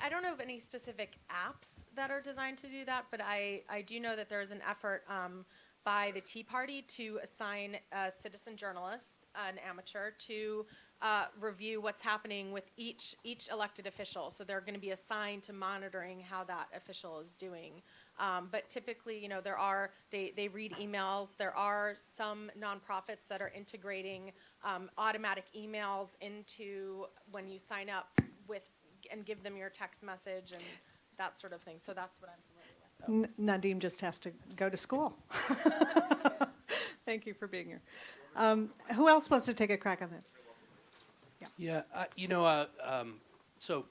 I don't know of any specific apps that are designed to do that, but I do know that there's an effort by the Tea Party to assign a citizen journalist, an amateur, to review what's happening with each elected official. So they're going to be assigned to monitoring how that official is doing. But typically, you know, they read emails. There are some nonprofits that are integrating automatic emails into when you sign up with and give them your text message and that sort of thing. So that's what I'm familiar with. Nadim just has to go to school. Thank you for being here. Who else wants to take a crack on that? Yeah, you know, so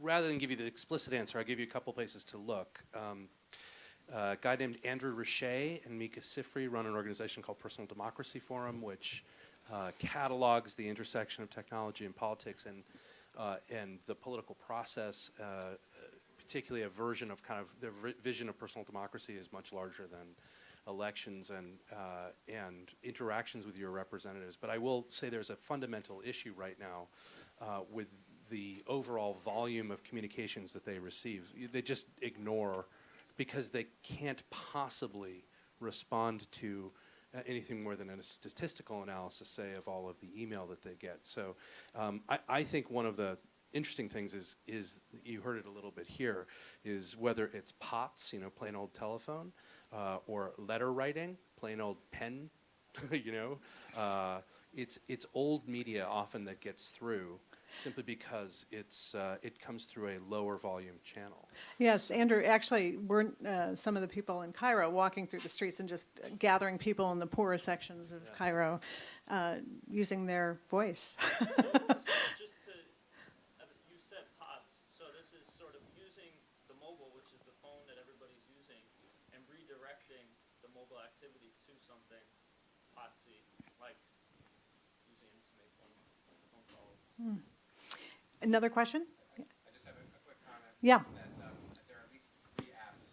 rather than give you the explicit answer, I'll give you a couple places to look. A guy named Andrew Richet and Mika Sifri run an organization called Personal Democracy Forum, which catalogs the intersection of technology and politics and the political process, particularly a version of kind of the vision of personal democracy is much larger than elections and interactions with your representatives. But I will say there's a fundamental issue right now with the overall volume of communications that they receive. They just ignore because they can't possibly respond to anything more than a statistical analysis, say, of all of the email that they get. So I think one of the interesting things is you heard it a little bit here, is whether it's POTS, you know, plain old telephone, or letter writing, plain old pen, you know. It's old media often that gets through simply because it comes through a lower volume channel. Yes, Andrew, actually, weren't some of the people in Cairo walking through the streets and just gathering people in the poorer sections of Cairo using their voice? Just to, you said POTS, so this is sort of using the mobile, which is the phone that everybody's using, and redirecting the mobile activity to something POTSy, like using it to make phone calls. Another question? I just have a quick comment. Yeah. That there are at least 3 apps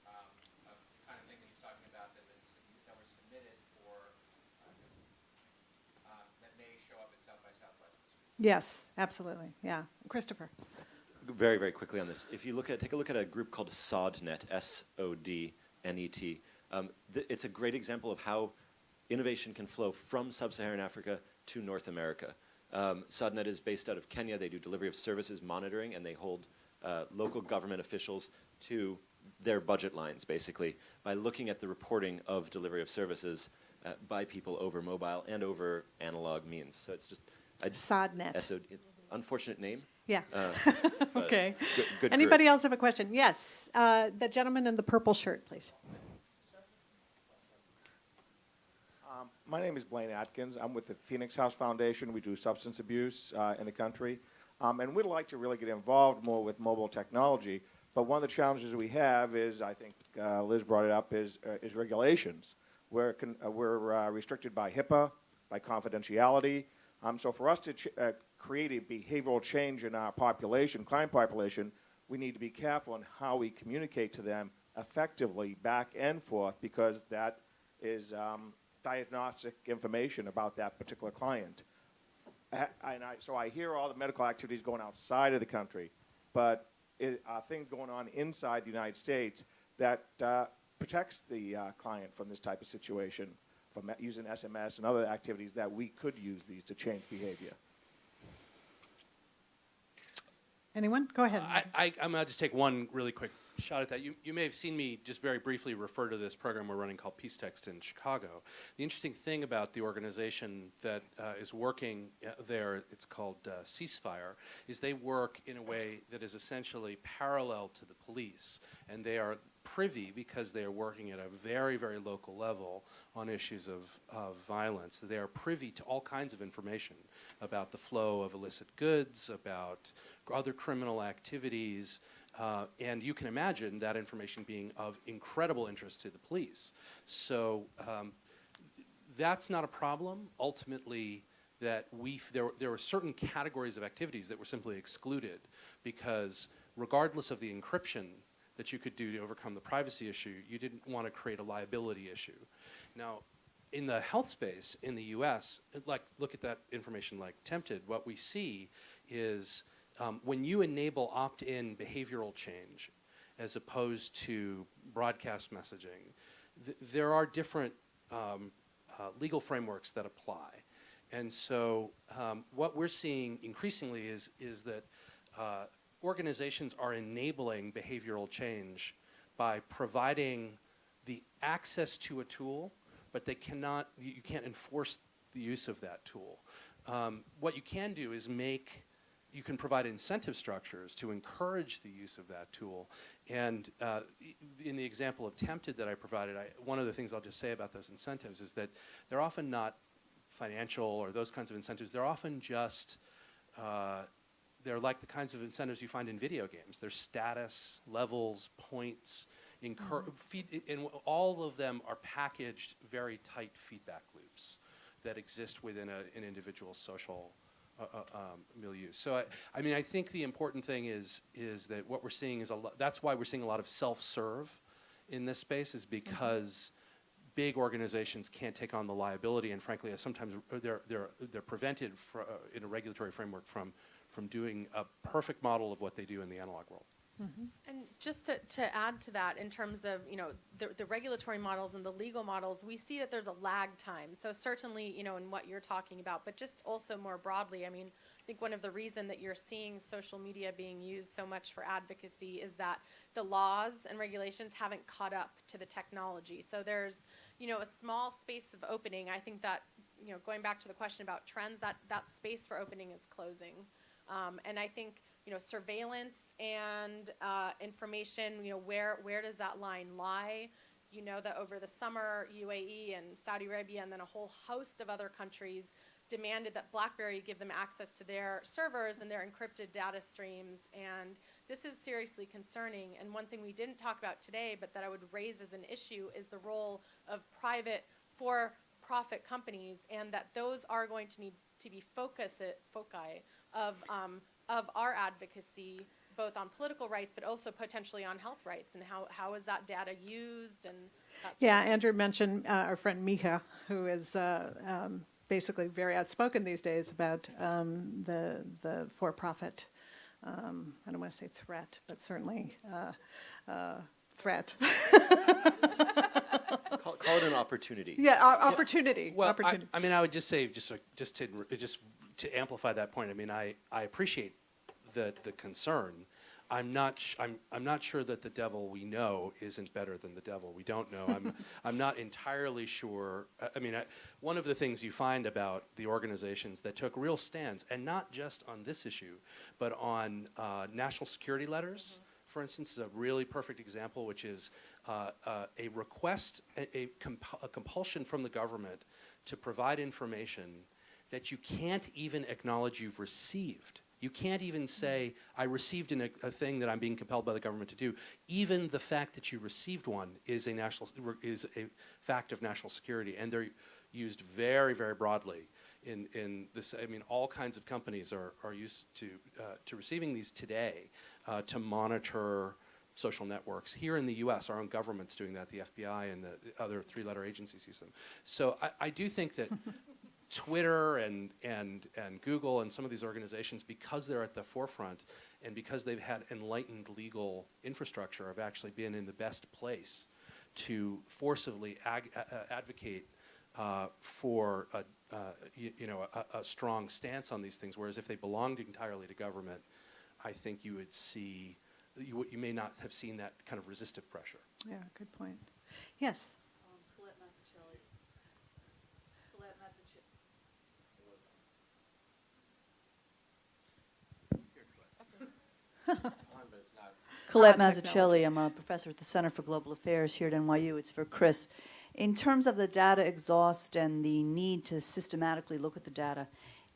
of the kind of thing that he's talking about that were submitted for that may show up at South by Southwest this week. Yes, absolutely. Yeah. Christopher. Very, very quickly on this. If you take a look at a group called SODNet, S-O-D-N-E-T. It's a great example of how innovation can flow from sub-Saharan Africa to North America. SODNet is based out of Kenya. They do delivery of services monitoring, and they hold local government officials to their budget lines, basically, by looking at the reporting of delivery of services by people over mobile and over analog means. So it's just SODNet. Unfortunate name. Yeah. Okay. Good Anybody group. else have a question? Yes. The gentleman in the purple shirt, please. My name is Blaine Atkins. I'm with the Phoenix House Foundation. We do substance abuse in the country. And we'd like to really get involved more with mobile technology. But one of the challenges we have is, I think Liz brought it up, is regulations. We're restricted by HIPAA, by confidentiality. So for us to create a behavioral change in our population, client population, we need to be careful in how we communicate to them effectively back and forth, because that is diagnostic information about that particular client. So I hear all the medical activities going outside of the country, but are things going on inside the United States that protects the client from this type of situation, from using SMS and other activities that we could use these to change behavior? Anyone? Go ahead. I'm going to just take one really quick shot at that. You may have seen me just very briefly refer to this program we're running called Peace Text in Chicago. The interesting thing about the organization that is working there, it's called Ceasefire, is they work in a way that is essentially parallel to the police, and they are privy, because they are working at a very, very local level on issues of violence. They are privy to all kinds of information about the flow of illicit goods, about other criminal activities, and you can imagine that information being of incredible interest to the police. So that's not a problem. Ultimately, that there were certain categories of activities that were simply excluded, because regardless of the encryption that you could do to overcome the privacy issue, you didn't want to create a liability issue. Now, in the health space in the US, like, look at that information like Tempted, what we see is when you enable opt-in behavioral change as opposed to broadcast messaging, there are different legal frameworks that apply. And so what we're seeing increasingly is that organizations are enabling behavioral change by providing the access to a tool, but they cannot, you can't enforce the use of that tool. What you can do is you can provide incentive structures to encourage the use of that tool. And in the example of Tempted that I provided, one of the things I'll just say about those incentives is that they're often not financial or those kinds of incentives. They're often just, they're like the kinds of incentives you find in video games. They're status, levels, points, and all of them are packaged very tight feedback loops that exist within an individual's social milieu. So I mean, I think the important thing is that what we're seeing is that's why we're seeing a lot of self-serve in this space, is because big organizations can't take on the liability, and frankly, sometimes they're prevented in a regulatory framework from doing a perfect model of what they do in the analog world. And just to add to that, in terms of, you know, the regulatory models and the legal models, we see that there's a lag time. So certainly, you know, in what you're talking about, but just also more broadly, I mean, I think one of the reasons that you're seeing social media being used so much for advocacy is that the laws and regulations haven't caught up to the technology. So there's, you know, a small space of opening. I think that, you know, going back to the question about trends, that space for opening is closing. And I think, you know, surveillance and information, you know, where does that line lie? You know that over the summer, UAE and Saudi Arabia and then a whole host of other countries demanded that BlackBerry give them access to their servers and their encrypted data streams. And this is seriously concerning. And one thing we didn't talk about today, but that I would raise as an issue, is the role of private for-profit companies, and that those are going to need to be foci of our advocacy, both on political rights, but also potentially on health rights, and how is that data used, and that Yeah, Andrew mentioned our friend Mika, who is basically very outspoken these days about the for-profit, I don't want to say threat, but certainly threat. Call it an opportunity. Yeah, opportunity. Well, opportunity. I mean, I would just say, just to amplify that point, I mean, I appreciate the concern. I'm not sure that the devil we know isn't better than the devil we don't know. I'm not entirely sure. I mean, one of the things you find about the organizations that took real stands, and not just on this issue, but on national security letters, for instance, is a really perfect example, which is a request, a compulsion from the government to provide information that you can't even acknowledge you've received. You can't even say, I received a thing that I'm being compelled by the government to do. Even the fact that you received one is a fact of national security, and they're used very, very broadly in this. I mean, all kinds of companies are used to receiving these today to monitor social networks. Here in the U.S., our own government's doing that. The FBI and the other three-letter agencies use them. So I do think that Twitter and Google and some of these organizations, because they're at the forefront and because they've had enlightened legal infrastructure, have actually been in the best place to forcibly advocate for a strong stance on these things. Whereas if they belonged entirely to government, I think you would see, you may not have seen that kind of resistive pressure. Yeah, good point. Yes. Colette Mazzucchelli. Colette Mazzucchelli. I'm a professor at the Center for Global Affairs here at NYU. It's for Chris. In terms of the data exhaust and the need to systematically look at the data,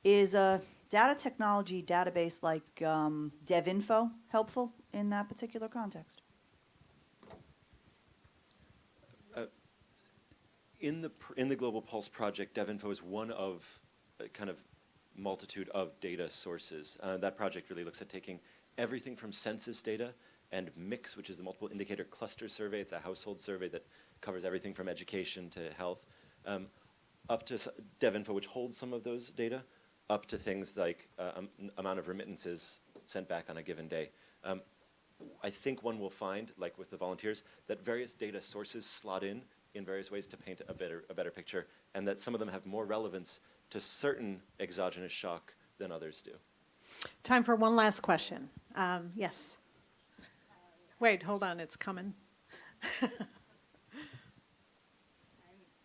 is a data technology database like DevInfo helpful in that particular context? In the Global Pulse project, DevInfo is one of a kind of multitude of data sources. That project really looks at taking everything from census data and MIX, which is the multiple indicator cluster survey. It's a household survey that covers everything from education to health, up to DevInfo, which holds some of those data, up to things like amount of remittances sent back on a given day. I think one will find, like with the volunteers, that various data sources slot in various ways to paint a better picture, and that some of them have more relevance to certain exogenous shock than others do. Time for one last question. Yes. Wait, hold on, it's coming. I'm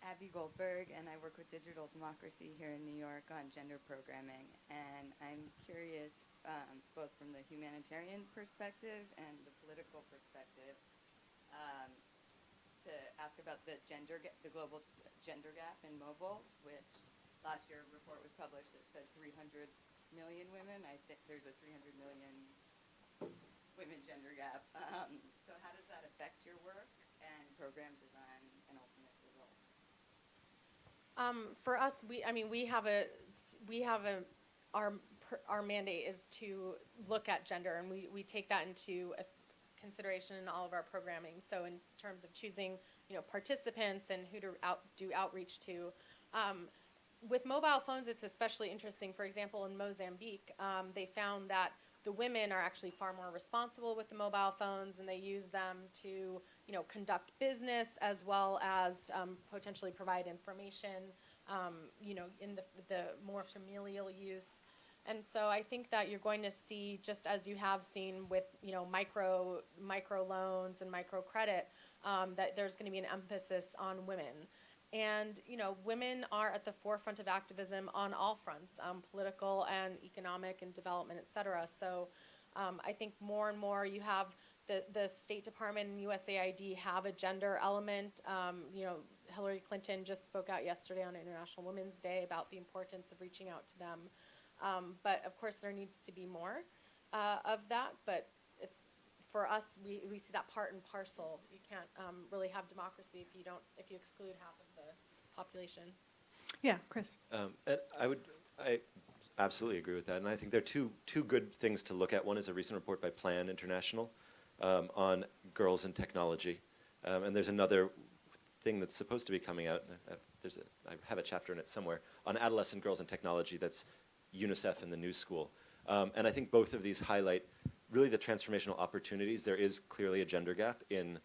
Abby Goldberg, and I work with Digital Democracy here in New York on gender programming. And I'm curious, both from the humanitarian perspective and the political perspective, to ask about the global gender gap in mobiles, which last year a report was published that said 300 million women. I think there's a 300 million women gender gap. So how does that affect your work and program design and ultimate results? For us, our mandate is to look at gender, and we take that into consideration in all of our programming. So in terms of choosing, participants and who to do outreach to. With mobile phones, it's especially interesting. For example, in Mozambique, they found that the women are actually far more responsible with the mobile phones, and they use them to, conduct business as well as potentially provide information, in the more familial use. And so I think that you're going to see, just as you have seen with, micro loans and microcredit, that there's going to be an emphasis on women. And, women are at the forefront of activism on all fronts, political and economic and development, et cetera. So I think more and more you have the State Department and USAID have a gender element. Hillary Clinton just spoke out yesterday on International Women's Day about the importance of reaching out to them. But of course, there needs to be more of that. But it's, for us, we see that part and parcel. You can't really have democracy if you exclude half of the population. Yeah, Chris. And I absolutely agree with that. And I think there are two good things to look at. One is a recent report by Plan International on girls and technology. And there's another thing that's supposed to be coming out. I have a chapter in it somewhere on adolescent girls and technology. That's UNICEF and the New School. And I think both of these highlight really the transformational opportunities. There is clearly a gender gap in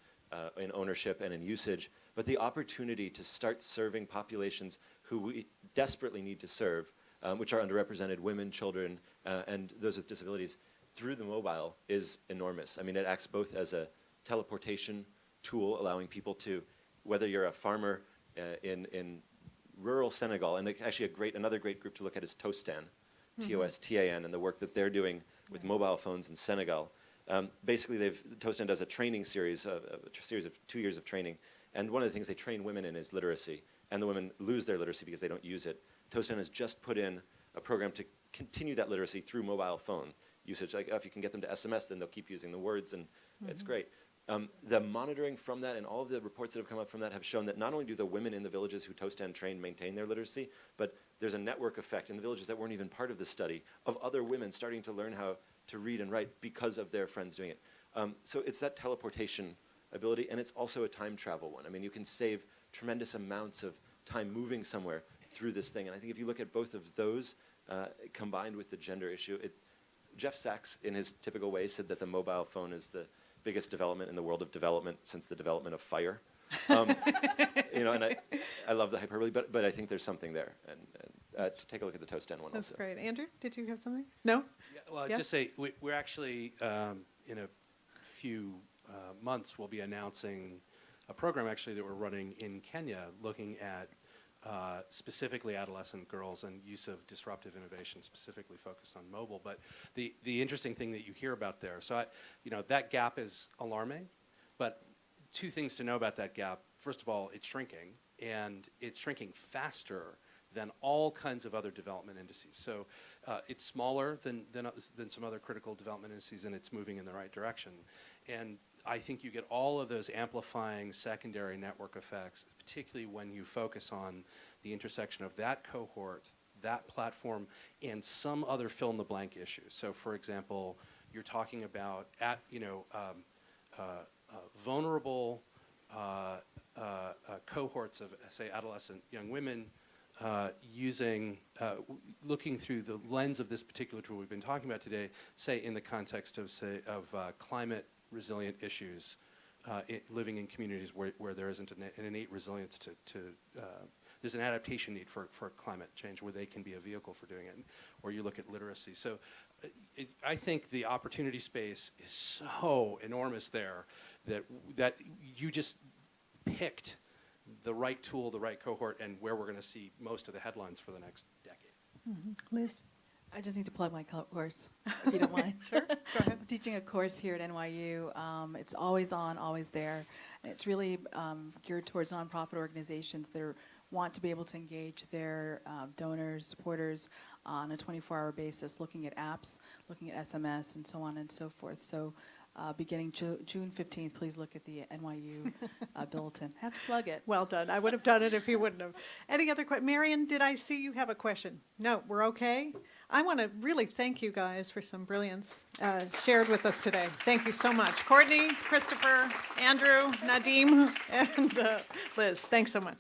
ownership and in usage, but the opportunity to start serving populations who we desperately need to serve, which are underrepresented women, children, and those with disabilities, through the mobile is enormous. I mean, it acts both as a teleportation tool, allowing people to, whether you're a farmer in rural Senegal, and actually another great group to look at is Tostan, Tostan, and the work that they're doing with mobile phones in Senegal. Basically, Tostan does a training series, a series of 2 years of training, and one of the things they train women in is literacy, and the women lose their literacy because they don't use it. Tostan has just put in a program to continue that literacy through mobile phone usage. Like, if you can get them to SMS, then they'll keep using the words, and it's great. The monitoring from that and all of the reports that have come up from that have shown that not only do the women in the villages who Tostan train maintain their literacy, but there's a network effect in the villages that weren't even part of the study of other women starting to learn how to read and write because of their friends doing it. So it's that teleportation ability, and it's also a time travel one. I mean, you can save tremendous amounts of time moving somewhere through this thing. And I think if you look at both of those combined with the gender issue, Jeff Sachs, in his typical way, said that the mobile phone is the biggest development in the world of development since the development of fire. And I love the hyperbole, but I think there's something there. And to take a look at the Tostan one That's also. great. Andrew, did you have something? No? Yeah, well, I'd just say we're actually, in a few months, we'll be announcing a program actually that we're running in Kenya looking at specifically adolescent girls and use of disruptive innovation, specifically focused on mobile. But the interesting thing that you hear about there, so that gap is alarming, but two things to know about that gap. First of all, it's shrinking, and it's shrinking faster than all kinds of other development indices. So it's smaller than some other critical development indices, and it's moving in the right direction. And I think you get all of those amplifying secondary network effects, particularly when you focus on the intersection of that cohort, that platform, and some other fill-in-the-blank issues. So, for example, you're talking about vulnerable cohorts of, say, adolescent young women looking through the lens of this particular tool we've been talking about today, say in the context of climate resilient issues, living in communities where there isn't an innate resilience there's an adaptation need for climate change where they can be a vehicle for doing it, or you look at literacy. So I think the opportunity space is so enormous there that you just picked the right tool, the right cohort, and where we're going to see most of the headlines for the next decade. Liz? I just need to plug my course, if you don't mind. Sure, go ahead. I'm teaching a course here at NYU. It's always on, always there. And it's really geared towards nonprofit organizations that want to be able to engage their donors, supporters on a 24-hour basis, looking at apps, looking at SMS, and so on and so forth. So beginning June 15th, please look at the NYU bulletin. Have to plug it. Well done. I would have done it if you wouldn't have. Any other questions? Marion, did I see you have a question? No, we're okay? I want to really thank you guys for some brilliance shared with us today. Thank you so much. Courtney, Christopher, Andrew, Nadim, and Liz, thanks so much.